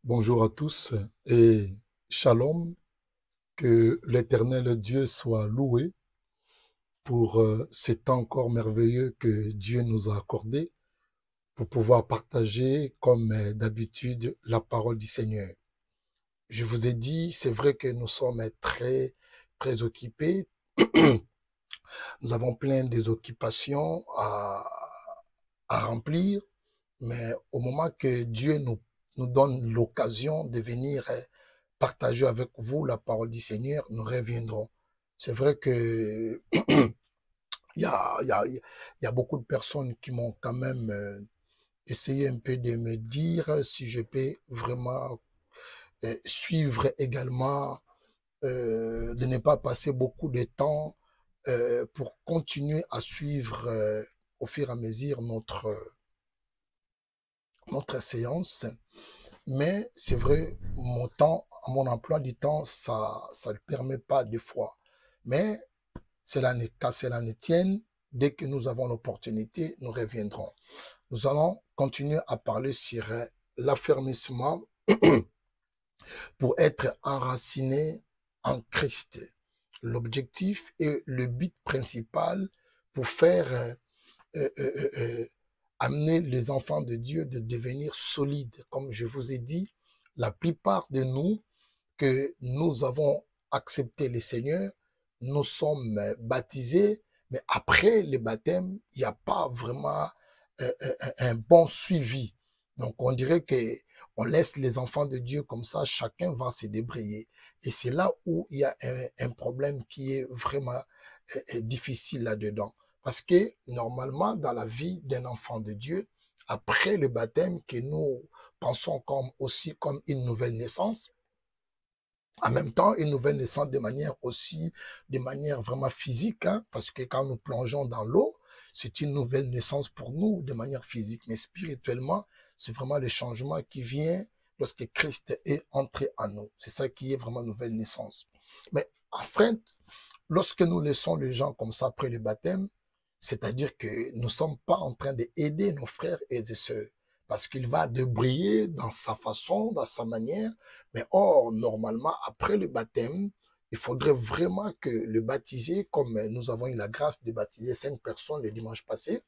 Bonjour à tous et shalom, que l'Éternel Dieu soit loué pour ce temps encore merveilleux que Dieu nous a accordé pour pouvoir partager comme d'habitude la parole du Seigneur. Je vous ai dit, c'est vrai que nous sommes très occupés, nous avons plein des occupations à remplir, mais au moment que Dieu nous donne l'occasion de venir partager avec vous la parole du Seigneur, nous reviendrons. C'est vrai que il y a beaucoup de personnes qui m'ont quand même essayé un peu de me dire si je peux vraiment suivre également, de ne pas passer beaucoup de temps pour continuer à suivre au fur et à mesure notre séance. Mais c'est vrai, mon temps, mon emploi du temps, ça ne le permet pas des fois. Mais qu'à cela ne tienne, dès que nous avons l'opportunité, nous reviendrons. Nous allons continuer à parler sur l'affermissement pour être enraciné en Christ. L'objectif et le but principal pour faire amener les enfants de Dieu de devenir solides. Comme je vous ai dit, la plupart de nous que nous avons accepté le Seigneur, nous sommes baptisés, mais après le baptême, il n'y a pas vraiment un bon suivi. Donc on dirait que on laisse les enfants de Dieu comme ça, chacun va se débrouiller. Et c'est là où il y a un problème qui est vraiment difficile là-dedans. Parce que normalement, dans la vie d'un enfant de Dieu, après le baptême que nous pensons comme aussi comme une nouvelle naissance, en même temps, une nouvelle naissance de manière vraiment physique, hein, parce que quand nous plongeons dans l'eau, c'est une nouvelle naissance pour nous de manière physique, mais spirituellement, c'est vraiment le changement qui vient lorsque Christ est entré en nous. C'est ça qui est vraiment nouvelle naissance. Mais en fait, lorsque nous laissons les gens comme ça après le baptême, c'est-à-dire que nous ne sommes pas en train d'aider nos frères et sœurs, parce qu'il va débriller dans sa façon, dans sa manière, mais or, normalement, après le baptême, il faudrait vraiment que le baptisé, comme nous avons eu la grâce de baptiser 5 personnes le dimanche passé,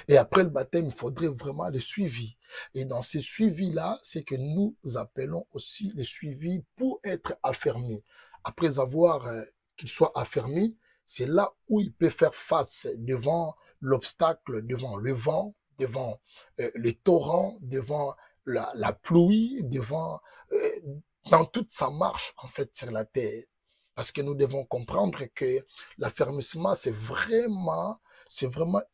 et après le baptême, il faudrait vraiment le suivi. Et dans ce suivi-là, c'est que nous appelons aussi le suivi pour être affermi. Après avoir qu'il soit affermi, c'est là où il peut faire face devant l'obstacle, devant le vent, devant les torrents, devant la pluie, devant dans toute sa marche en fait sur la terre. Parce que nous devons comprendre que l'affermissement, c'est vraiment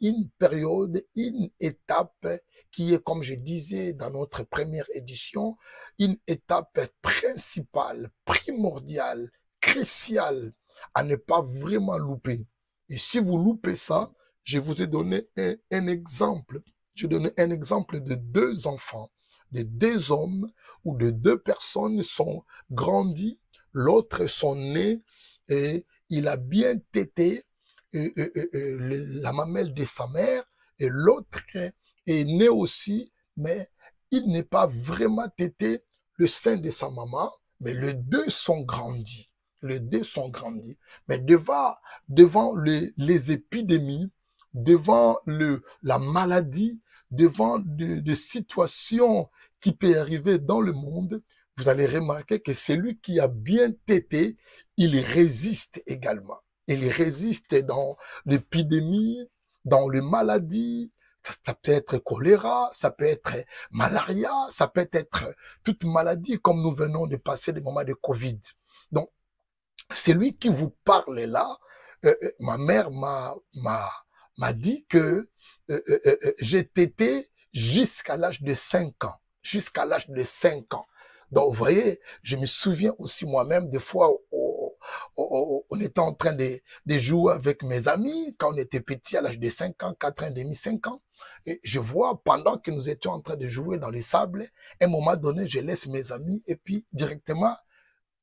une période, une étape qui est, comme je disais dans notre première édition, une étape principale, primordiale, cruciale à ne pas vraiment louper. Et si vous loupez ça, je vous ai donné un exemple. Je donne un exemple de 2 enfants, de 2 hommes où de 2 personnes sont grandis, l'autre sont nés et il a bien tété la mamelle de sa mère et l'autre est né aussi, mais il n'est pas vraiment tété le sein de sa maman, mais les deux sont grandis. Les deux sont grandis. Mais devant les épidémies, devant la maladie, devant des situations qui peuvent arriver dans le monde, vous allez remarquer que celui qui a bien tété, il résiste également. Il résiste dans l'épidémie, dans les maladies. Ça peut être choléra, ça peut être malaria, ça peut être toute maladie comme nous venons de passer des moments de Covid. Donc, celui qui vous parle là, ma mère m'a dit que j'ai tété jusqu'à l'âge de 5 ans. Jusqu'à l'âge de 5 ans. Donc, vous voyez, je me souviens aussi moi-même des fois on était en train de jouer avec mes amis quand on était petit à l'âge de 5 ans, 4 ans et demi, 5 ans. Et je vois, pendant que nous étions en train de jouer dans les sables, à un moment donné, je laisse mes amis et puis directement,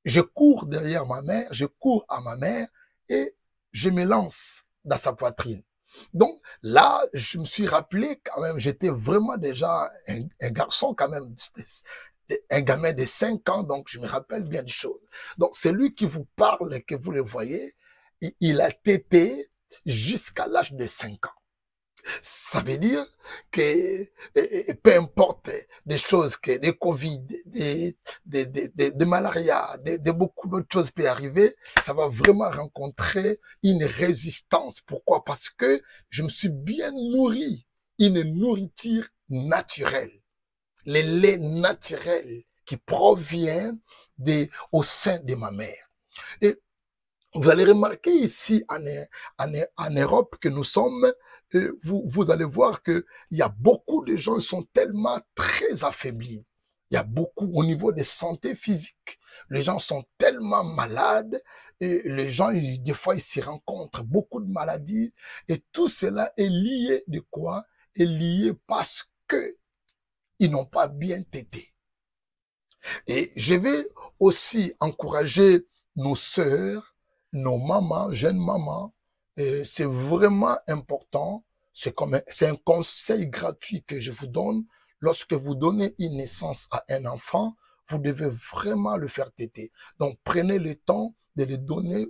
je cours derrière ma mère, je cours à ma mère et je me lance dans sa poitrine. Donc là, je me suis rappelé quand même, j'étais vraiment déjà un garçon quand même un gamin de 5 ans, donc je me rappelle bien des choses. Donc c'est lui qui vous parle, que vous le voyez, il a tété jusqu'à l'âge de 5 ans. Ça veut dire que peu importe des choses, que des Covid, des malaria, beaucoup d'autres choses peuvent arriver, ça va vraiment rencontrer une résistance. Pourquoi? Parce que je me suis bien nourri, une nourriture naturelle, les laits naturels qui provient au sein de ma mère. Et vous allez remarquer ici en Europe que nous sommes, vous allez voir que il y a beaucoup de gens qui sont tellement très affaiblis. Il y a beaucoup au niveau de santé physique. Les gens sont tellement malades et les gens, des fois, ils s'y rencontrent beaucoup de maladies et tout cela est lié de quoi? Est lié parce que ils n'ont pas bien tété. Et je vais aussi encourager nos sœurs, nos mamans, jeunes mamans, c'est vraiment important. C'est un conseil gratuit que je vous donne. Lorsque vous donnez une naissance à un enfant, vous devez vraiment le faire téter. Donc, prenez le temps de lui donner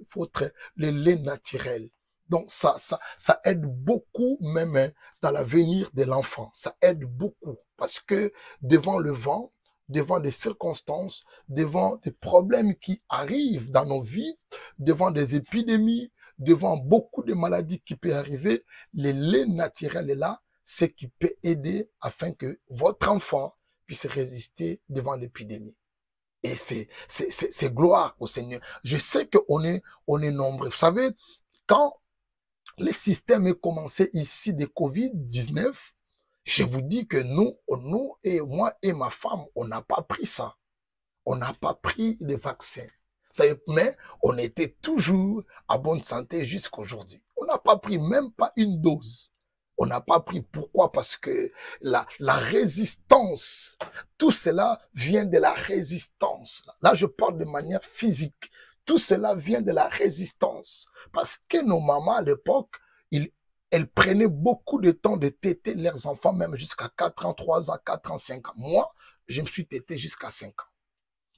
le lait naturel. Donc, ça aide beaucoup, même dans l'avenir de l'enfant. Ça aide beaucoup parce que devant le vent, devant des circonstances, devant des problèmes qui arrivent dans nos vies, devant des épidémies, devant beaucoup de maladies qui peuvent arriver, le lait naturel est là, ce qui peut aider afin que votre enfant puisse résister devant l'épidémie. Et c'est gloire au Seigneur. Je sais qu'on est nombreux. Vous savez, quand le système est commencé ici de Covid-19, je vous dis que nous et moi et ma femme, on n'a pas pris ça. On n'a pas pris de vaccin. Mais on était toujours à bonne santé jusqu'aujourd'hui. On n'a pas pris même pas une dose. On n'a pas pris. Pourquoi? Parce que la résistance, tout cela vient de la résistance. Là, je parle de manière physique. Tout cela vient de la résistance. Parce que nos mamans, à l'époque, elles prenaient beaucoup de temps de téter leurs enfants, même jusqu'à 4 ans, 3 ans, 4 ans, 5 ans. Moi, je me suis tété jusqu'à 5 ans.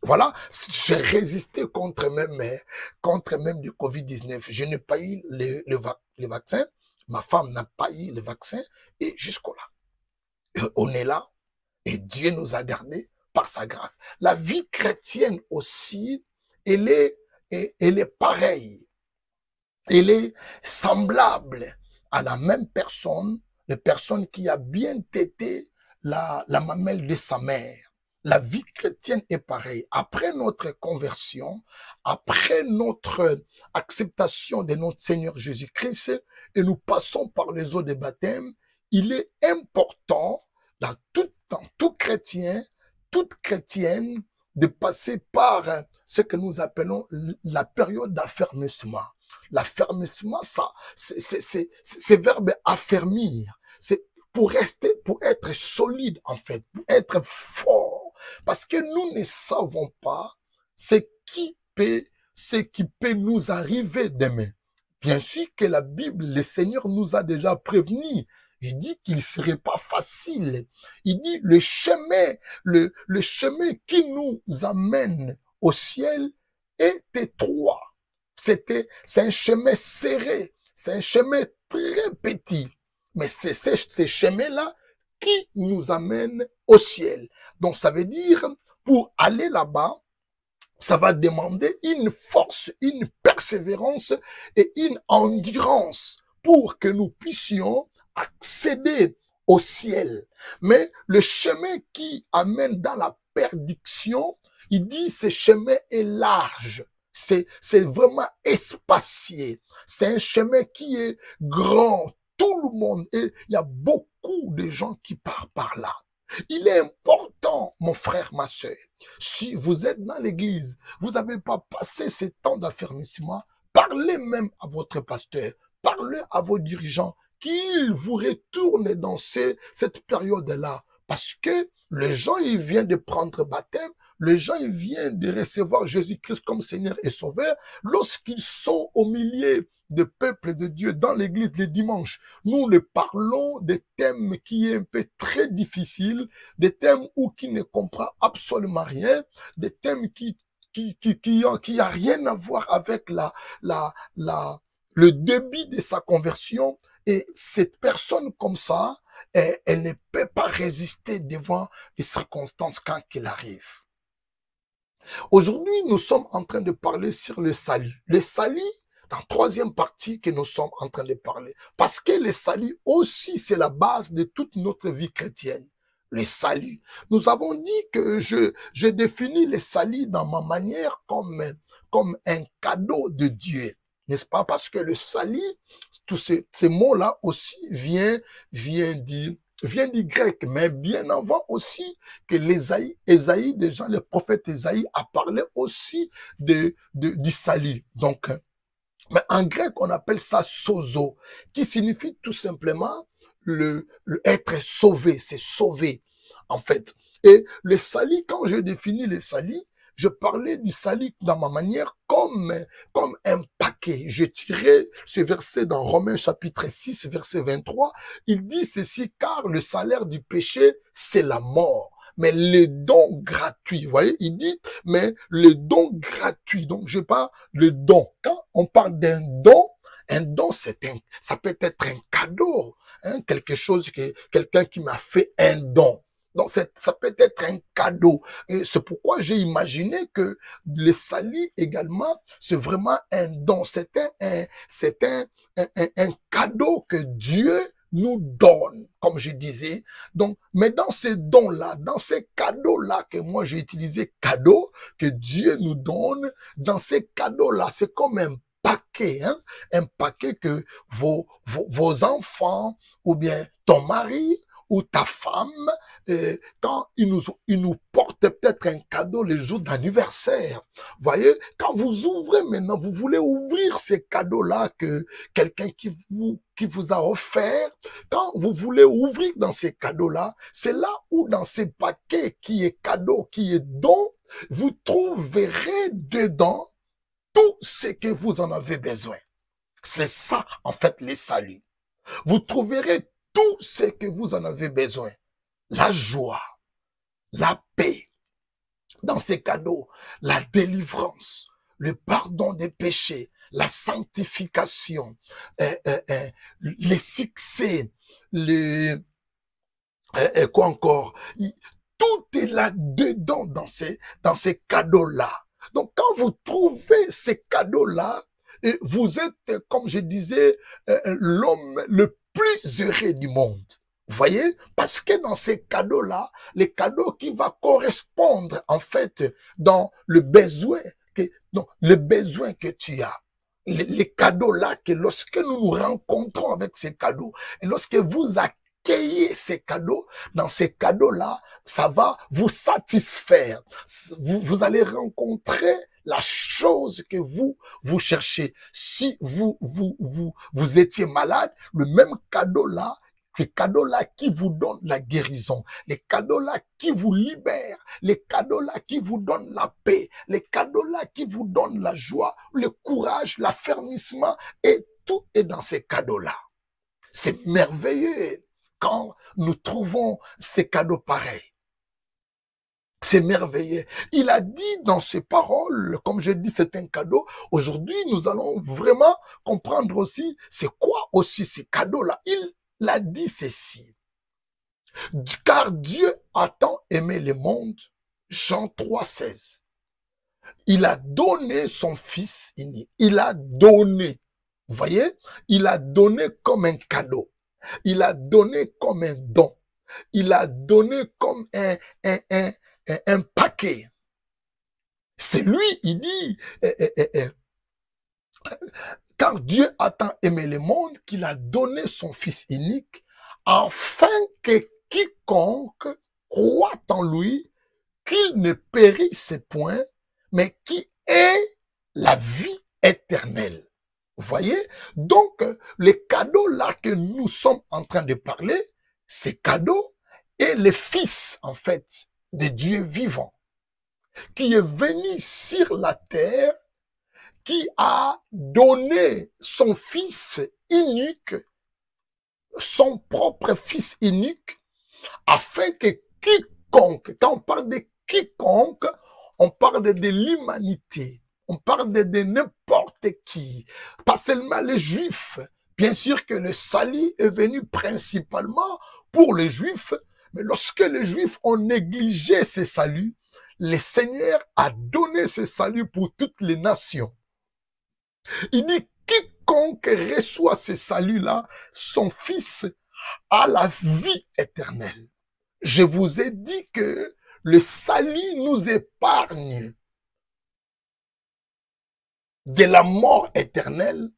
Voilà, j'ai résisté contre même du Covid-19. Je n'ai pas eu le vaccin. Ma femme n'a pas eu le vaccin. Et jusqu'au-là, on est là. Et Dieu nous a gardés par sa grâce. La vie chrétienne aussi, elle est pareille. Elle est semblable à la même personne, la personne qui a bien tété la mamelle de sa mère. La vie chrétienne est pareille. Après notre conversion, après notre acceptation de notre Seigneur Jésus-Christ, et nous passons par les eaux de baptême, il est important dans tout chrétien, toute chrétienne, de passer par ce que nous appelons la période d'affermissement. L'affermissement, ça, c'est verbe affermir. C'est pour être solide, en fait, pour être fort. Parce que nous ne savons pas ce qui peut nous arriver demain. Bien sûr que la Bible, le Seigneur nous a déjà prévenus. Il dit qu'il ne serait pas facile. Il dit le chemin qui nous amène au ciel est étroit. C'est un chemin serré, c'est un chemin très petit. Mais c'est ces chemins-là qui nous amènent au ciel. Donc ça veut dire, pour aller là-bas, ça va demander une force, une persévérance et une endurance pour que nous puissions accéder au ciel. Mais le chemin qui amène dans la perdition, il dit ce chemin est large. C'est vraiment espacié. C'est un chemin qui est grand. Tout le monde, et il y a beaucoup de gens qui partent par là. Il est important, mon frère, ma soeur, si vous êtes dans l'église, vous n'avez pas passé ce temps d'affermissement, parlez même à votre pasteur, parlez à vos dirigeants, qu'ils vous retournent dans cette période-là. Parce que les gens, ils viennent de prendre baptême, les gens, ils viennent de recevoir Jésus-Christ comme Seigneur et Sauveur. Lorsqu'ils sont au milieu de peuple de Dieu dans l'église les dimanches, nous ne parlons des thèmes qui est un peu très difficiles, des thèmes où qui ne comprend absolument rien, des thèmes qui a rien à voir avec le débit de sa conversion. Et cette personne comme ça, elle ne peut pas résister devant les circonstances quand il arrive. Aujourd'hui, nous sommes en train de parler sur le salut. Le salut, dans la troisième partie que nous sommes en train de parler. Parce que le salut aussi, c'est la base de toute notre vie chrétienne. Le salut. Nous avons dit que je définis le salut dans ma manière comme un cadeau de Dieu. N'est-ce pas? Parce que le salut, tous ces mots-là aussi viennent du grec, mais bien avant aussi que Ésaïe, déjà le prophète Ésaïe a parlé aussi du salut. Donc, mais en grec, on appelle ça sozo, qui signifie tout simplement le être sauvé, c'est sauvé, en fait. Et le salut, quand je définis le salut, je parlais du salut dans ma manière comme un paquet. Je tirais ce verset dans Romains chapitre 6, verset 23. Il dit ceci, car le salaire du péché, c'est la mort. Mais les dons gratuits, vous voyez, il dit, mais les dons gratuits. Donc, je parle le don. Quand on parle d'un don, un don, ça peut être un cadeau, hein, quelque chose que quelqu'un qui m'a fait un don. Donc, ça peut être un cadeau. Et c'est pourquoi j'ai imaginé que le salut également, c'est vraiment un don. C'est un cadeau que Dieu nous donne, comme je disais. Donc, mais dans ces dons-là, dans ces cadeaux-là que moi j'ai utilisé cadeau, que Dieu nous donne, dans ces cadeaux-là, c'est comme un paquet, hein, un paquet que vos enfants, ou bien ton mari, ou ta femme, quand il nous porte peut-être un cadeau les jours d'anniversaire. Voyez, quand vous ouvrez maintenant, vous voulez ouvrir ces cadeaux-là que quelqu'un qui vous a offert, quand vous voulez ouvrir dans ces cadeaux-là, c'est là où dans ces paquets qui est cadeau, qui est don, vous trouverez dedans tout ce que vous en avez besoin. C'est ça, en fait, les saluts. Vous trouverez tout ce que vous en avez besoin. La joie, la paix, dans ces cadeaux, la délivrance, le pardon des péchés, la sanctification, les succès, quoi encore? Tout est là-dedans dans ces cadeaux-là. Donc, quand vous trouvez ces cadeaux-là, vous êtes, comme je disais, l'homme le plus heureux du monde. Vous voyez? Parce que dans ces cadeaux-là, les cadeaux qui vont correspondre, en fait, dans le besoin que tu as. Les cadeaux-là, que lorsque nous nous rencontrons avec ces cadeaux, et lorsque vous accueillez ces cadeaux, dans ces cadeaux-là, ça va vous satisfaire. Vous allez rencontrer la chose que vous cherchez. Si vous étiez malade, le même cadeau-là, ces cadeaux-là qui vous donnent la guérison, les cadeaux-là qui vous libèrent, les cadeaux-là qui vous donnent la paix, les cadeaux-là qui vous donnent la joie, le courage, l'affermissement, et tout est dans ces cadeaux-là. C'est merveilleux quand nous trouvons ces cadeaux pareils. C'est merveilleux. Il a dit dans ses paroles, comme je dis, c'est un cadeau. Aujourd'hui, nous allons vraiment comprendre aussi, c'est quoi aussi ces cadeaux-là. Il a dit ceci. Car Dieu a tant aimé le monde, Jean 3,16. Il a donné son fils unique. Il a donné. Vous voyez? Il a donné comme un cadeau. Il a donné comme un don. Il a donné comme un paquet. C'est lui, il dit, car Dieu a tant aimé le monde qu'il a donné son Fils unique, afin que quiconque croit en lui, qu'il ne périsse point, mais qui ait la vie éternelle. Vous voyez? Donc, les cadeaux là que nous sommes en train de parler, ces cadeaux est le Fils, en fait, de Dieu vivant, qui est venu sur la terre, qui a donné son fils unique, son propre fils unique, afin que quiconque, quand on parle de quiconque, on parle de l'humanité, on parle de n'importe qui, pas seulement les Juifs. Bien sûr que le salut est venu principalement pour les Juifs, mais lorsque les Juifs ont négligé ce salut, le Seigneur a donné ce salut pour toutes les nations. Il dit, quiconque reçoit ce salut-là, son fils a la vie éternelle. Je vous ai dit que le salut nous épargne de la mort éternelle.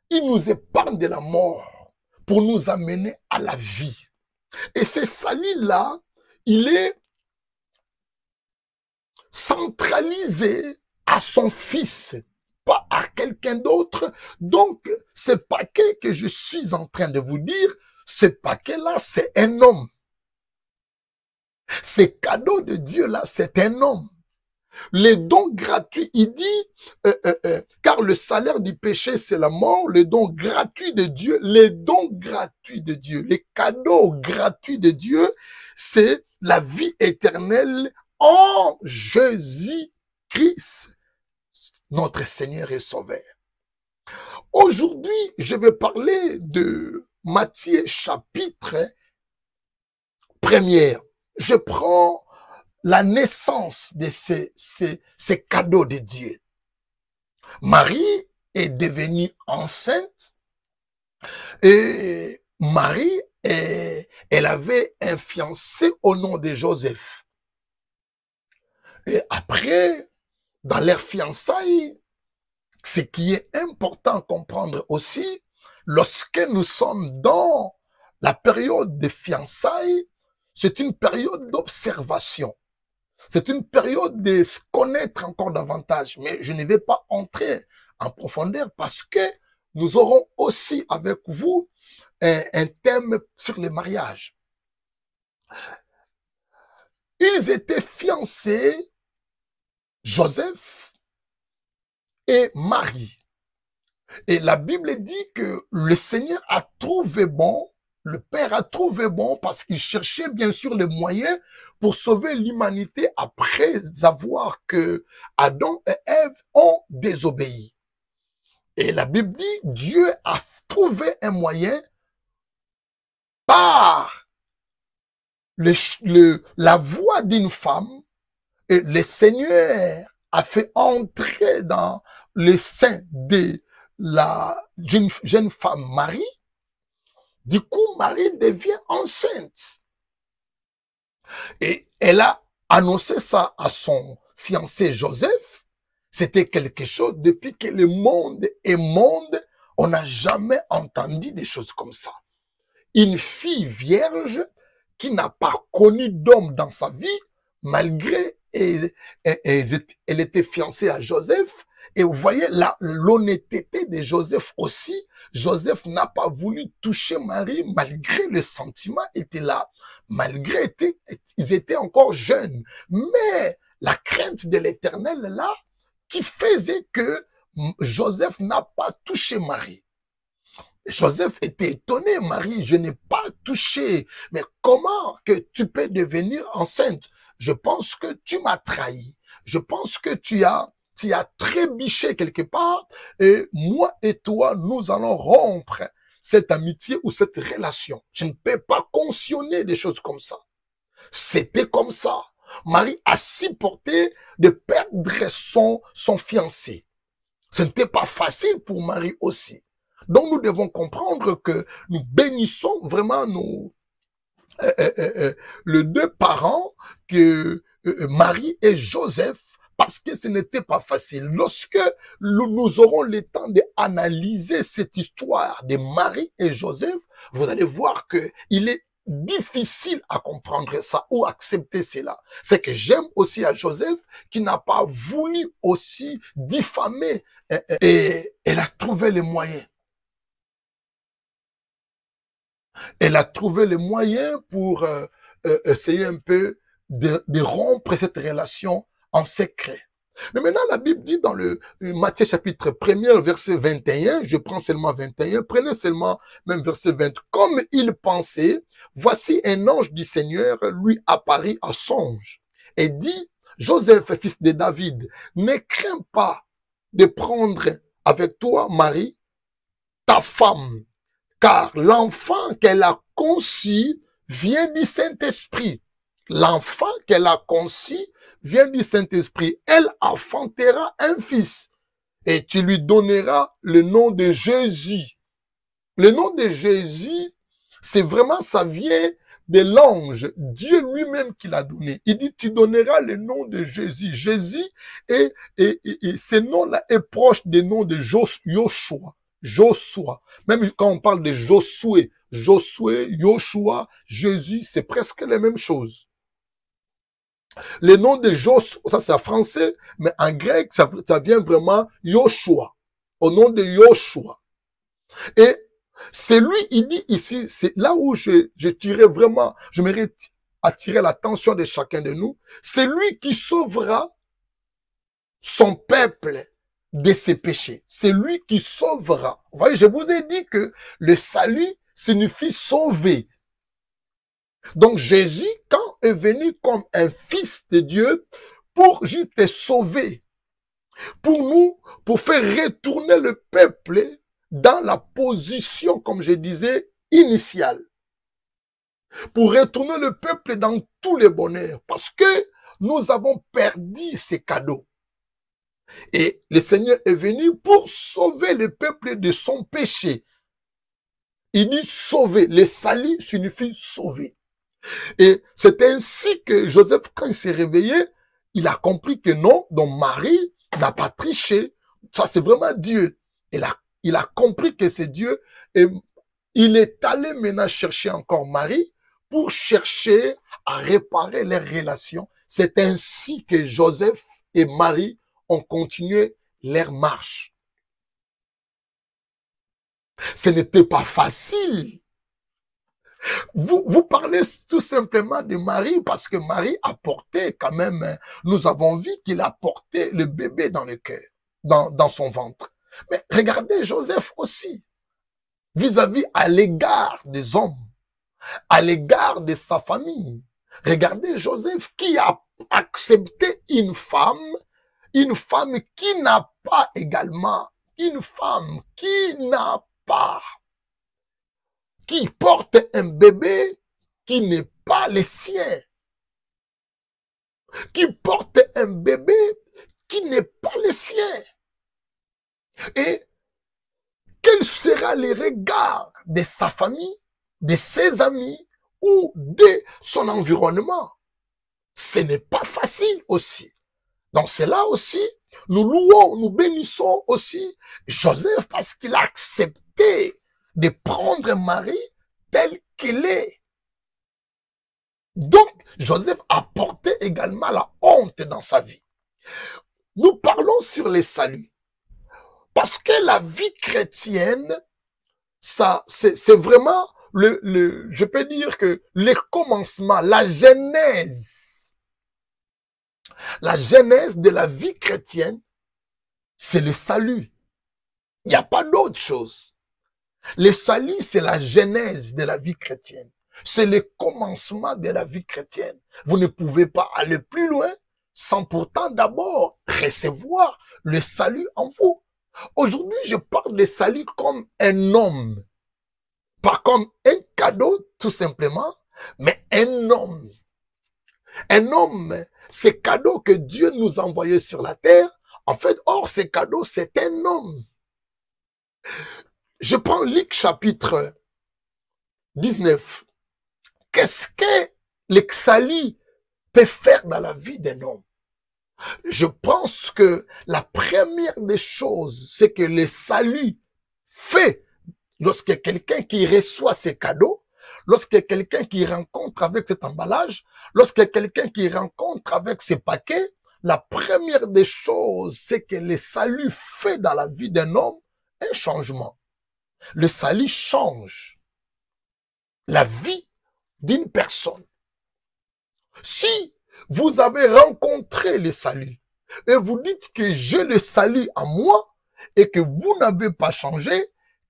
Il nous épargne de la mort pour nous amener à la vie. Et ce salut-là, il est centralisé à son fils, pas à quelqu'un d'autre. Donc, ce paquet que je suis en train de vous dire, ce paquet-là, c'est un homme. Ce cadeau de Dieu-là, c'est un homme. Les dons gratuits, il dit, car le salaire du péché, c'est la mort, les dons gratuits de Dieu, les dons gratuits de Dieu, les cadeaux gratuits de Dieu, c'est la vie éternelle en Jésus-Christ, notre Seigneur et Sauveur. Aujourd'hui, je vais parler de Matthieu chapitre 1er. Je prends la naissance de ces cadeaux de Dieu. Marie est devenue enceinte et Marie, elle avait un fiancé au nom de Joseph. Et après, dans leur fiançailles, ce qui est important à comprendre aussi, lorsque nous sommes dans la période de fiançailles, c'est une période d'observation. C'est une période de se connaître encore davantage, mais je ne vais pas entrer en profondeur parce que nous aurons aussi avec vous un thème sur le mariage. Ils étaient fiancés, Joseph et Marie. Et la Bible dit que le Seigneur a trouvé bon, le Père a trouvé bon parce qu'il cherchait bien sûr les moyens pour sauver l'humanité après avoir que Adam et Ève ont désobéi. Et la Bible dit, Dieu a trouvé un moyen par la voix d'une femme, et le Seigneur a fait entrer dans le sein de la jeune femme Marie. Du coup, Marie devient enceinte. Et elle a annoncé ça à son fiancé Joseph. C'était quelque chose, depuis que le monde est monde, on n'a jamais entendu des choses comme ça. Une fille vierge qui n'a pas connu d'homme dans sa vie, malgré elle était fiancée à Joseph. Et vous voyez l'honnêteté de Joseph aussi. Joseph n'a pas voulu toucher Marie malgré le sentiment était là. Malgré ils étaient encore jeunes. Mais la crainte de l'Éternel là, qui faisait que Joseph n'a pas touché Marie. Joseph était étonné, Marie, je n'ai pas touché. Mais comment que tu peux devenir enceinte? Je pense que tu m'as trahi. Je pense que tu as trébuché quelque part. Et moi et toi, nous allons rompre cette amitié ou cette relation. Je ne peux pas cautionner des choses comme ça. C'était comme ça. Marie a supporté de perdre son fiancé. Ce n'était pas facile pour Marie aussi. Donc nous devons comprendre que nous bénissons vraiment les deux parents, que Marie et Joseph, parce que ce n'était pas facile. Lorsque nous aurons le temps d'analyser cette histoire de Marie et Joseph, vous allez voir que il est difficile à comprendre ça ou accepter cela. C'est que j'aime aussi à Joseph qui n'a pas voulu aussi diffamer et elle a trouvé les moyens. Elle a trouvé les moyens pour essayer un peu de rompre cette relation en secret. Mais maintenant, la Bible dit dans le Matthieu chapitre 1er, verset 21, je prends seulement 21, prenez seulement même verset 20. Comme il pensait, voici un ange du Seigneur lui apparut à songe et dit, Joseph, fils de David, ne crains pas de prendre avec toi Marie, ta femme, car l'enfant qu'elle a conçu vient du Saint-Esprit. L'enfant qu'elle a conçu vient du Saint-Esprit. Elle enfantera un fils et tu lui donneras le nom de Jésus. Le nom de Jésus, c'est vraiment, ça vient de l'ange, Dieu lui-même qui l'a donné. Il dit, tu donneras le nom de Jésus. Jésus, et ce nom-là est proche des noms de Joshua. Joshua. Même quand on parle de Josué, Joshua, Jésus, c'est presque la même chose. Le nom de Joshua, ça c'est en français, mais en grec, ça vient vraiment Joshua, au nom de Joshua. Et c'est lui, il dit ici, c'est là où je tirais vraiment, je mérite attirer l'attention de chacun de nous, c'est lui qui sauvera son peuple de ses péchés. C'est lui qui sauvera. Vous voyez, je vous ai dit que le salut signifie sauver. Donc Jésus, quand est venu comme un fils de Dieu, pour juste te sauver, pour nous, pour faire retourner le peuple dans la position, comme je disais, initiale. Pour retourner le peuple dans tous les bonheurs, parce que nous avons perdu ces cadeaux. Et le Seigneur est venu pour sauver le peuple de son péché. Il dit sauver. Le salut signifie sauver. Et c'est ainsi que Joseph, quand il s'est réveillé, il a compris que non, donc Marie n'a pas triché. Ça, c'est vraiment Dieu. Il a compris que c'est Dieu. Et il est allé maintenant chercher encore Marie pour chercher à réparer les relations. C'est ainsi que Joseph et Marie ont continué leur marche. Ce n'était pas facile. Vous parlez tout simplement de Marie parce que Marie a porté quand même, nous avons vu qu'il a porté le bébé dans le cœur, dans son ventre. Mais regardez Joseph aussi, vis-à-vis à l'égard des hommes, à l'égard de sa famille. Regardez Joseph qui a accepté une femme qui n'a pas également, une femme qui n'a pas, qui porte un bébé qui n'est pas le sien, qui porte un bébé qui n'est pas le sien. Et quel sera le regard de sa famille, de ses amis ou de son environnement? Ce n'est pas facile aussi. Donc c'est là aussi, nous louons, nous bénissons aussi Joseph parce qu'il a accepté de prendre Marie telle qu'elle est. Donc Joseph a porté également la honte dans sa vie. Nous parlons sur les saluts. Parce que la vie chrétienne, ça, c'est vraiment je peux dire que le commencement, la genèse de la vie chrétienne, c'est le salut. Il n'y a pas d'autre chose. Le salut, c'est la genèse de la vie chrétienne. C'est le commencement de la vie chrétienne. Vous ne pouvez pas aller plus loin sans pourtant d'abord recevoir le salut en vous. Aujourd'hui, je parle de salut comme un homme. Pas comme un cadeau, tout simplement, mais un homme. Un homme, ces cadeaux que Dieu nous a envoyés sur la terre, en fait, or, ces cadeaux, c'est un homme. Je prends Luc chapitre 19. Qu'est-ce que le salut peut faire dans la vie d'un homme? Je pense que la première des choses, c'est que le salut fait lorsque quelqu'un qui reçoit ces cadeaux, lorsque quelqu'un qui rencontre avec cet emballage, lorsque quelqu'un qui rencontre avec ces paquets, la première des choses, c'est que le salut fait dans la vie d'un homme un changement. Le salut change la vie d'une personne. Si vous avez rencontré le salut, et vous dites que j'ai le salut en moi et que vous n'avez pas changé,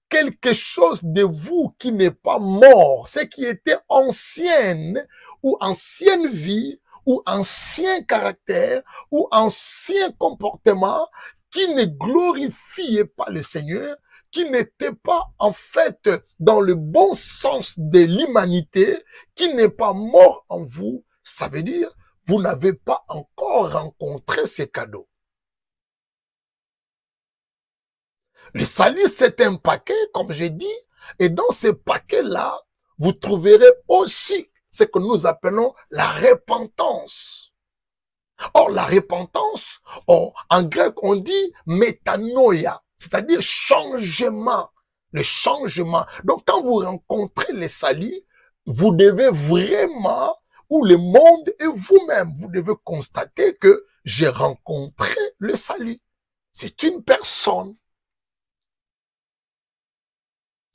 quelque chose de vous qui n'est pas mort, ce qui était ancienne ou ancienne vie ou ancien caractère ou ancien comportement qui ne glorifiait pas le Seigneur, qui n'était pas en fait dans le bon sens de l'humanité, qui n'est pas mort en vous, ça veut dire vous n'avez pas encore rencontré ces cadeaux. Le salut, c'est un paquet, comme j'ai dit, et dans ce paquet-là, vous trouverez aussi ce que nous appelons la repentance. Or, la repentance, en grec, on dit métanoïa, c'est-à-dire changement, le changement. Donc, quand vous rencontrez le salut, vous devez vraiment, ou le monde et vous-même, vous devez constater que j'ai rencontré le salut. C'est une personne.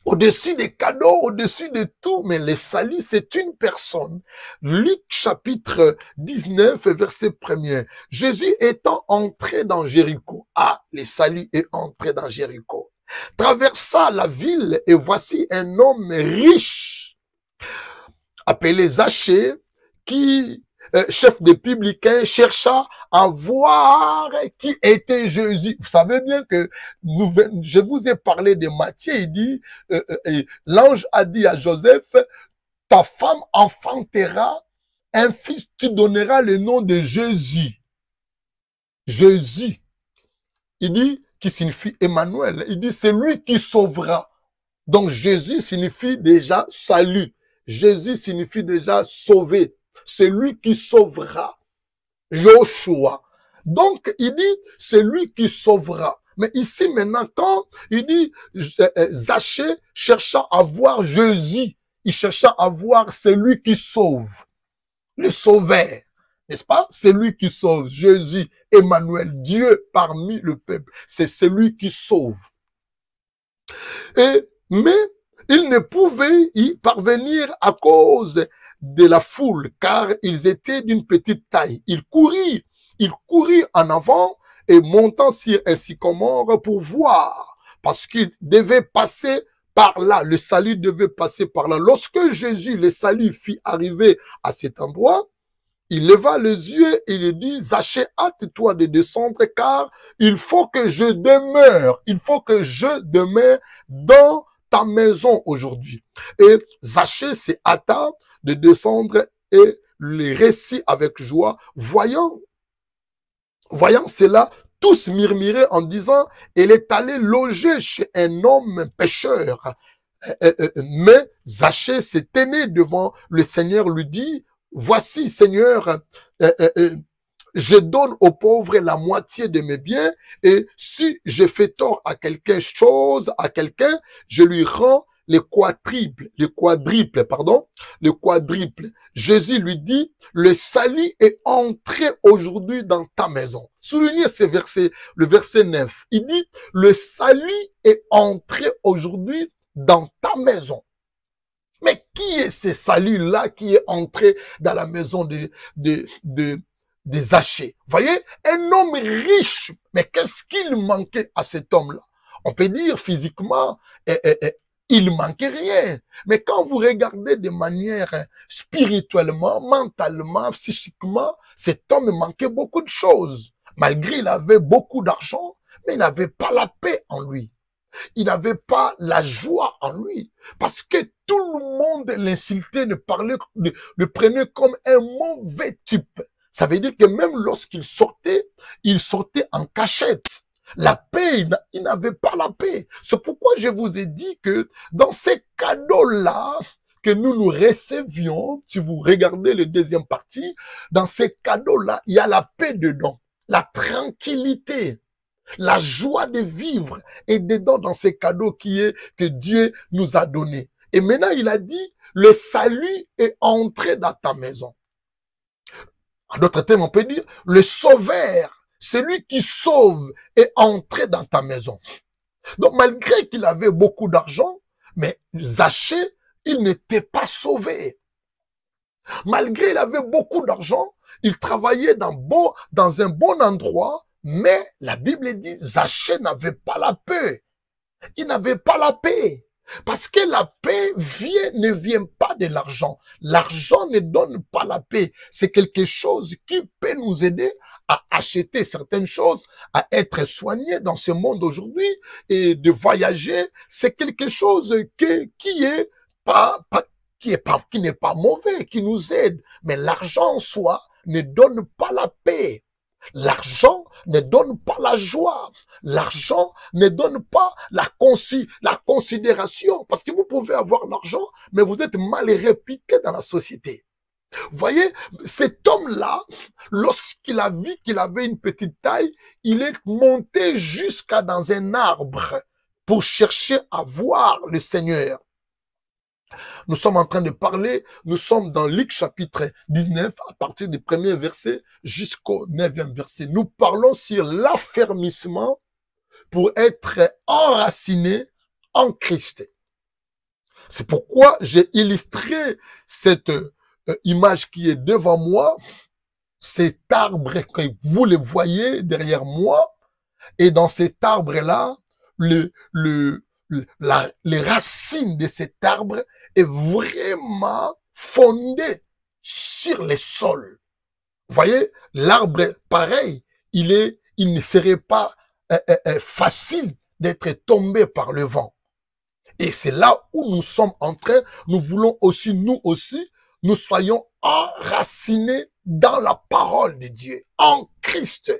Au-dessus des cadeaux, au-dessus de tout, mais le salut, c'est une personne. Luc chapitre 19, verset 1er. Jésus étant entré dans Jéricho. Ah, le salut est entré dans Jéricho. Traversa la ville et voici un homme riche, appelé Zachée, qui, chef des publicains, chercha à voir qui était Jésus. Vous savez bien que je vous ai parlé de Matthieu, il dit, l'ange a dit à Joseph, ta femme enfantera un fils, tu donneras le nom de Jésus. Jésus. Il dit, qui signifie Emmanuel. Il dit, c'est lui qui sauvera. Donc Jésus signifie déjà salut. Jésus signifie déjà sauver. C'est lui qui sauvera. Joshua. Donc, il dit, c'est lui qui sauvera. Mais ici, maintenant, quand il dit, Zachée chercha à voir Jésus, il chercha à voir celui qui sauve, le sauveur, n'est-ce pas? C'est lui qui sauve, Jésus, Emmanuel, Dieu parmi le peuple. C'est celui qui sauve. Mais il ne pouvait y parvenir à cause de la foule, car ils étaient d'une petite taille. Il courit en avant et montant sur un sycomore pour voir, parce qu'il devait passer par là, le salut devait passer par là. Lorsque Jésus, le salut, fit arriver à cet endroit, il leva les yeux et il dit, Zachée, hâte-toi de descendre, car il faut que je demeure dans ta maison aujourd'hui. Et Zachée s'est hâta de descendre et les récits avec joie, voyant cela, tous murmuraient en disant, elle est allée loger chez un homme pécheur. Mais Zachée s'est tenu devant le Seigneur, lui dit, voici, Seigneur, je donne aux pauvres la moitié de mes biens, et si je fais tort à quelque chose, à quelqu'un, je lui rends le quadruple. Jésus lui dit, le salut est entré aujourd'hui dans ta maison. Soulignez ce verset, le verset 9. Il dit, le salut est entré aujourd'hui dans ta maison. Mais qui est ce salut-là qui est entré dans la maison des Zachée? Voyez, un homme riche, mais qu'est-ce qu'il manquait à cet homme-là? On peut dire physiquement, il manquait rien. Mais quand vous regardez de manière spirituellement, mentalement, psychiquement, cet homme manquait beaucoup de choses. Malgré il avait beaucoup d'argent, mais il n'avait pas la paix en lui. Il n'avait pas la joie en lui. Parce que tout le monde l'insultait, le prenait comme un mauvais type. Ça veut dire que même lorsqu'il sortait en cachette. La paix, il n'avait pas la paix. C'est pourquoi je vous ai dit que dans ces cadeaux-là que nous recevions, si vous regardez le deuxième partie, dans ces cadeaux-là, il y a la paix dedans, la tranquillité, la joie de vivre est dedans dans ces cadeaux que Dieu nous a donnés. Et maintenant, il a dit, le salut est entré dans ta maison. En d'autres termes, on peut dire, le sauveur, celui qui sauve, est entré dans ta maison. Donc, malgré qu'il avait beaucoup d'argent, mais Zachée, il n'était pas sauvé. Malgré il avait beaucoup d'argent, il travaillait dans un bon endroit, mais la Bible dit, Zachée n'avait pas la paix. Il n'avait pas la paix. Parce que la paix ne vient pas de l'argent. L'argent ne donne pas la paix. C'est quelque chose qui peut nous aider à acheter certaines choses, à être soigné dans ce monde aujourd'hui et de voyager. C'est quelque chose qui n'est pas mauvais, qui nous aide. Mais l'argent en soi ne donne pas la paix. L'argent ne donne pas la joie. L'argent ne donne pas la considération. Parce que vous pouvez avoir l'argent, mais vous êtes mal réputé dans la société. Vous voyez, cet homme-là, lorsqu'il a vu qu'il avait une petite taille, il est monté jusqu'à dans un arbre pour chercher à voir le Seigneur. Nous sommes en train de parler, nous sommes dans Luc chapitre 19, à partir du premier verset jusqu'au 9e verset. Nous parlons sur l'affermissement pour être enraciné en Christ. C'est pourquoi j'ai illustré cette image qui est devant moi, cet arbre que vous le voyez derrière moi, et dans cet arbre-là, les racines de cet arbre est vraiment fondée sur les sols. Vous voyez, l'arbre, pareil, il ne serait pas facile d'être tombé par le vent. Et c'est là où nous sommes en train, nous voulons aussi, nous soyons enracinés dans la parole de Dieu, en Christ.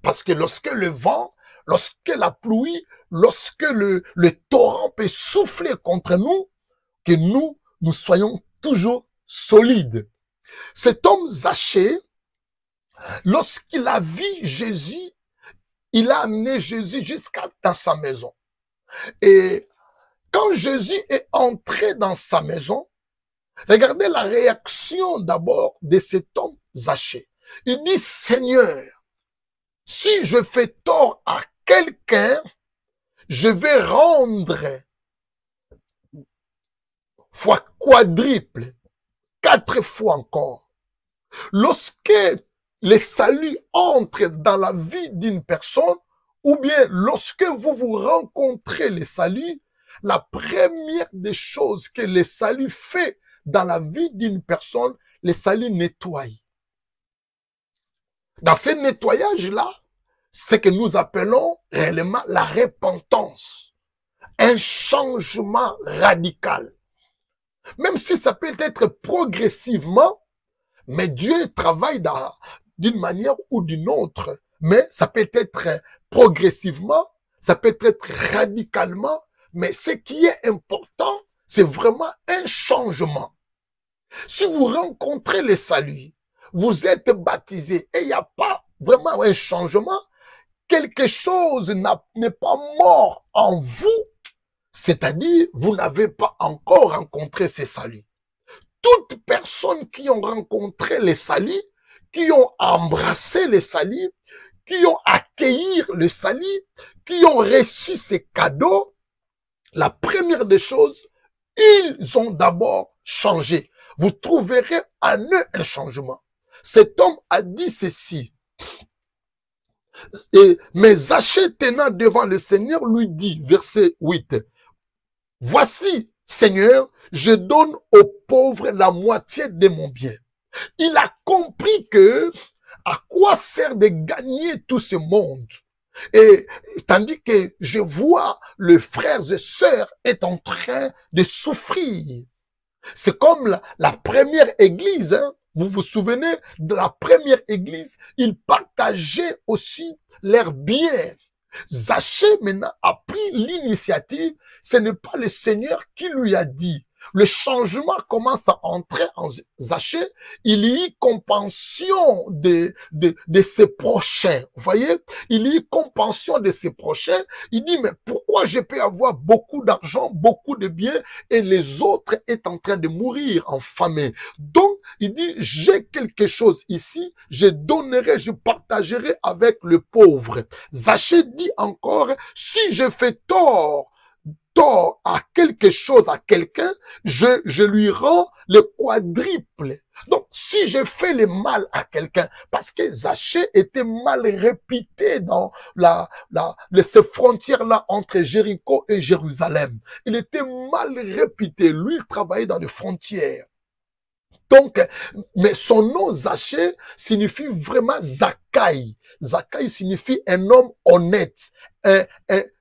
Parce que lorsque le vent, lorsque la pluie, lorsque le torrent peut souffler contre nous, que nous soyons toujours solides. Cet homme Zachée, lorsqu'il a vu Jésus, il a amené Jésus jusqu'à dans sa maison. Et quand Jésus est entré dans sa maison, regardez la réaction d'abord de cet homme Zachée. Il dit, Seigneur, si je fais tort à quelqu'un, je vais rendre fois quadruple, 4 fois encore. Lorsque le salut entre dans la vie d'une personne, ou bien lorsque vous rencontrez le salut, la première des choses que le salut fait dans la vie d'une personne, le salut nettoie. Dans ce nettoyage-là, c'est que nous appelons réellement la repentance. Un changement radical. Même si ça peut être progressivement, mais Dieu travaille d'une manière ou d'une autre. Mais ça peut être progressivement, ça peut être radicalement, mais ce qui est important, c'est vraiment un changement. Si vous rencontrez le salut, vous êtes baptisé et il n'y a pas vraiment un changement, quelque chose n'est pas mort en vous, c'est-à-dire vous n'avez pas encore rencontré ce salut. Toutes personnes qui ont rencontré le salut, qui ont embrassé le salut, qui ont accueilli le salut, qui ont reçu ces cadeaux, la première des choses, ils ont d'abord changé. Vous trouverez en eux un changement. Cet homme a dit ceci. Mais Zachée tenant devant le Seigneur lui dit, verset 8, « Voici, Seigneur, je donne aux pauvres la moitié de mon bien. » Il a compris que à quoi sert de gagner tout ce monde? Et tandis que je vois les frères et sœurs est en train de souffrir. C'est comme la première église, hein? Vous vous souvenez de la première église, ils partageaient aussi leurs biens. Zachée maintenant a pris l'initiative, ce n'est pas le Seigneur qui lui a dit. Le changement commence à entrer en Zachée, il y a eu compassion de ses prochains. Vous voyez, il y a eu compassion de ses prochains. Il dit, mais pourquoi je peux avoir beaucoup d'argent, beaucoup de biens, et les autres est en train de mourir en famine? Donc, il dit, j'ai quelque chose ici, je donnerai, je partagerai avec le pauvre. Zachée dit encore, si je fais tort tort à quelque chose, à quelqu'un, je lui rends le quadruple. Donc, si je fais le mal à quelqu'un, parce que Zachée était mal réputé dans ces frontières-là entre Jéricho et Jérusalem. Il était mal réputé. Lui, il travaillait dans les frontières. Donc, mais son nom Zachée signifie vraiment Zakkai. Zakkai signifie un homme honnête,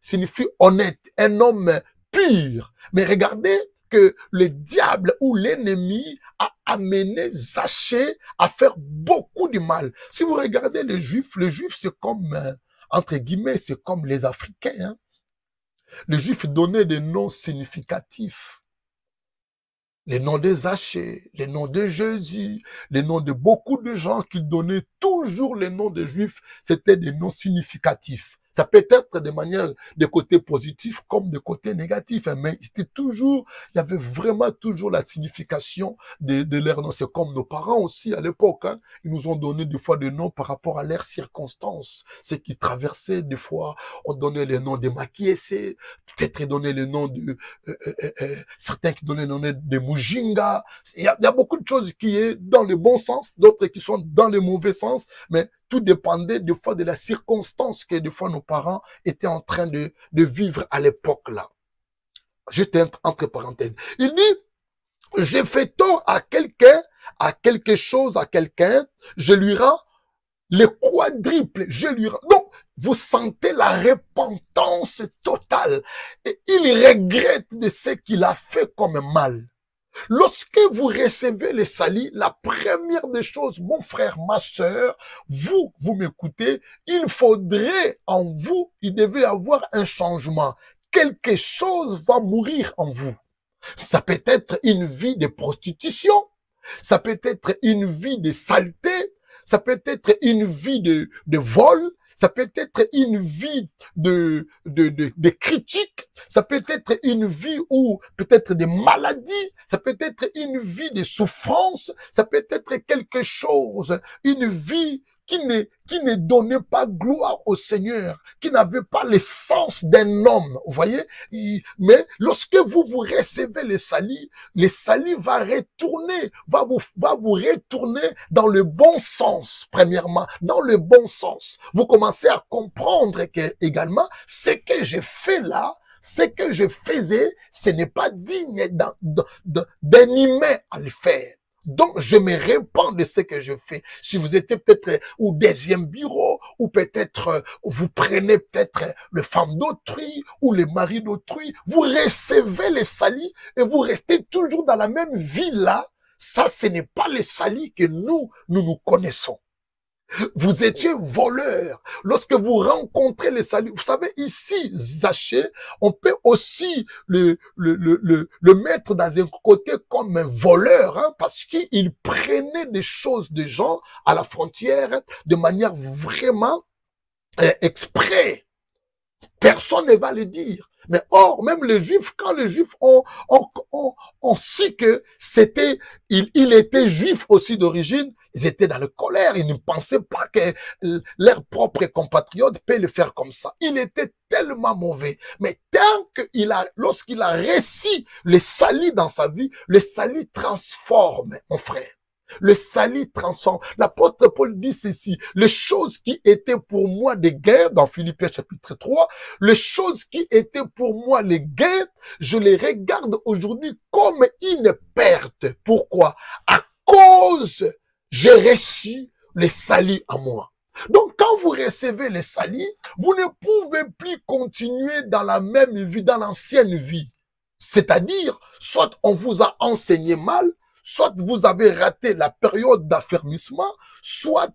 signifie honnête, un homme pur. Mais regardez que le diable ou l'ennemi a amené Zachée à faire beaucoup de mal. Si vous regardez les Juifs c'est comme, entre guillemets, c'est comme les Africains. Hein. Les Juifs donnaient des noms significatifs. Les noms de Zachée, les noms de Jésus, les noms de beaucoup de gens qui donnaient toujours les noms des Juifs, c'était des noms significatifs. Ça peut être de manière, de côté positif comme de côté négatif, hein, mais c'était toujours, il y avait vraiment toujours la signification de leurs noms. C'est comme nos parents aussi à l'époque, hein, ils nous ont donné des fois des noms par rapport à leurs circonstances, ce qui traversaient des fois, on donnait les noms de Makiese, peut-être ils donnaient les noms de certains qui donnaient le nom de Mujinga. Il y a beaucoup de choses qui est dans le bon sens, d'autres qui sont dans le mauvais sens, mais tout dépendait des fois de la circonstance que des fois nos parents étaient en train de vivre à l'époque là. Juste entre parenthèses. Il dit, j'ai fait tort à quelqu'un, à quelque chose, à quelqu'un, je lui rends le quadruple, je lui rends. Donc, vous sentez la repentance totale. Et il regrette de ce qu'il a fait comme mal. Lorsque vous recevez les salis, la première des choses, mon frère, ma sœur, vous m'écoutez, il faudrait en vous, il devait avoir un changement. Quelque chose va mourir en vous. Ça peut être une vie de prostitution, ça peut être une vie de saleté, ça peut être une vie de vol, ça peut être une vie de critique, ça peut être une vie où peut-être des maladies, ça peut être une vie de souffrance, ça peut être quelque chose, une vie qui ne donnait pas gloire au Seigneur, qui n'avait pas l'essence d'un homme, vous voyez. Mais lorsque vous recevez les salis va retourner, va vous retourner dans le bon sens, premièrement, dans le bon sens. Vous commencez à comprendre que également, ce que j'ai fait là, ce que je faisais, ce n'est pas digne d'un humain à le faire. Donc, je me répands de ce que je fais. Si vous étiez peut-être au deuxième bureau, ou peut-être vous prenez peut-être le femme d'autrui, ou le mari d'autrui, vous recevez les salis et vous restez toujours dans la même vie là. Ça, ce n'est pas les salis que nous connaissons. Vous étiez voleur. Lorsque vous rencontrez les salis, vous savez, ici, Zachée, on peut aussi le mettre dans un côté comme un voleur, hein, parce qu'il prenait des choses des gens à la frontière de manière vraiment exprès. Personne ne va le dire. Mais or, même les Juifs, quand les Juifs ont su que il était juif aussi d'origine, ils étaient dans la colère, ils ne pensaient pas que leurs propres compatriotes peuvent le faire comme ça. Il était tellement mauvais. Mais lorsqu'il a réussi le salut dans sa vie, le salut transforme, mon frère. Le salut transforme. L'apôtre Paul dit ceci, les choses qui étaient pour moi des gains, dans Philippiens chapitre 3, les choses qui étaient pour moi les gains, je les regarde aujourd'hui comme une perte. Pourquoi? À cause, j'ai reçu le salut en moi. Donc, quand vous recevez le salut, vous ne pouvez plus continuer dans la même vie, dans l'ancienne vie. C'est-à-dire, soit on vous a enseigné mal, soit vous avez raté la période d'affermissement, soit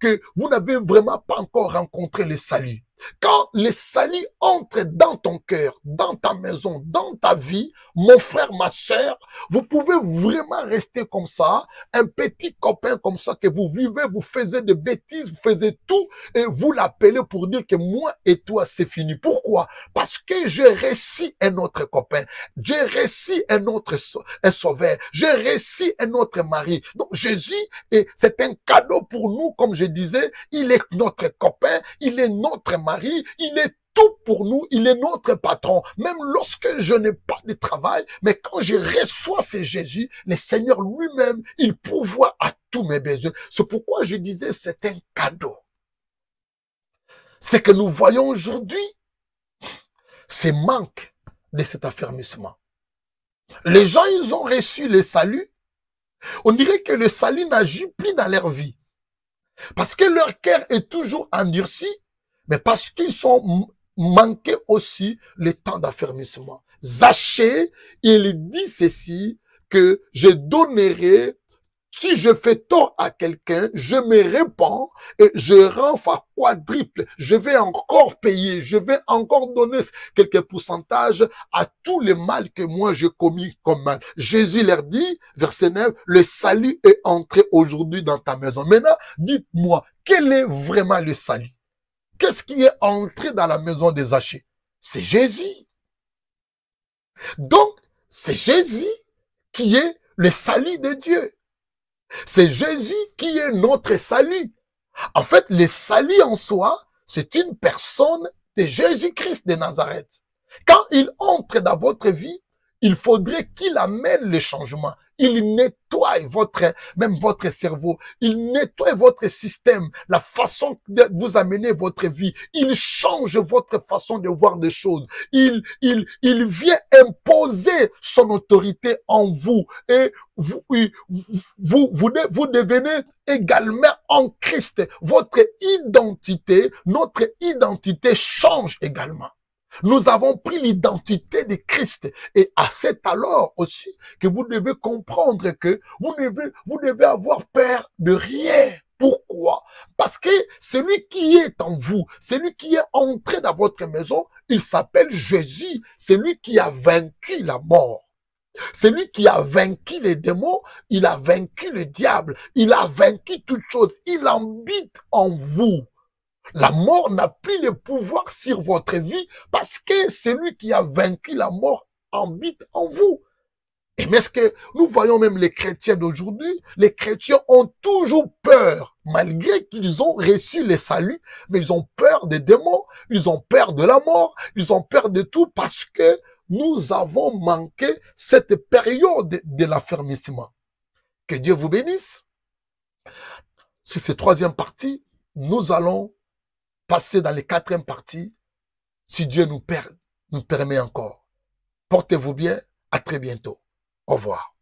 que vous n'avez vraiment pas encore rencontré le salut. Quand le salut entre dans ton cœur, dans ta maison, dans ta vie, mon frère, ma sœur, vous pouvez vraiment rester comme ça, un petit copain comme ça que vous vivez, vous faisiez des bêtises, vous faisiez tout, et vous l'appelez pour dire que moi et toi, c'est fini. Pourquoi? Parce que j'ai réussi un autre copain, j'ai réussi un sauveur, j'ai réussi un autre mari. Donc Jésus, c'est un cadeau pour nous, comme je disais, il est notre copain, il est notre mari, il est tout pour nous, il est notre patron. Même lorsque je n'ai pas de travail, mais quand je reçois ce Jésus, le Seigneur lui-même, il pourvoit à tous mes besoins. C'est pourquoi je disais c'est un cadeau. Ce que nous voyons aujourd'hui, c'est manque de cet affermissement. Les gens, ils ont reçu le salut. On dirait que le salut n'agit plus dans leur vie. Parce que leur cœur est toujours endurci, mais parce qu'ils sont manqués aussi le temps d'affermissement. Zachée, il dit ceci, que je donnerai, si je fais tort à quelqu'un, je me répands et je rends à quadruple. Je vais encore payer, je vais encore donner quelques pourcentages à tous les mal que moi j'ai commis comme mal. Jésus leur dit, verset 9, le salut est entré aujourd'hui dans ta maison. Maintenant, dites-moi, quel est vraiment le salut? Qu'est-ce qui est entré dans la maison des Zachée? C'est Jésus. Donc, c'est Jésus qui est le salut de Dieu. C'est Jésus qui est notre salut. En fait, le salut en soi, c'est une personne de Jésus-Christ de Nazareth. Quand il entre dans votre vie, il faudrait qu'il amène le changement. Il nettoie même votre cerveau. Il nettoie votre système, la façon de vous amener votre vie. Il change votre façon de voir des choses. Il vient imposer son autorité en vous. Et vous devenez également en Christ. Votre identité, notre identité change également. Nous avons pris l'identité de Christ. Et c'est alors aussi que vous devez comprendre que vous devez avoir peur de rien. Pourquoi? Parce que celui qui est en vous, celui qui est entré dans votre maison, il s'appelle Jésus. C'est lui qui a vaincu la mort. Celui qui a vaincu les démons, il a vaincu le diable. Il a vaincu toute chose. Il habite en vous. La mort n'a plus le pouvoir sur votre vie parce que celui qui a vaincu la mort habite en vous. Et mais est-ce que nous voyons même les chrétiens d'aujourd'hui, les chrétiens ont toujours peur, malgré qu'ils ont reçu le salut, mais ils ont peur des démons, ils ont peur de la mort, ils ont peur de tout parce que nous avons manqué cette période de l'affermissement. Que Dieu vous bénisse. C'est cette troisième partie, nous allons passer dans les quatrième partie, si Dieu nous permet encore. Portez-vous bien, à très bientôt. Au revoir.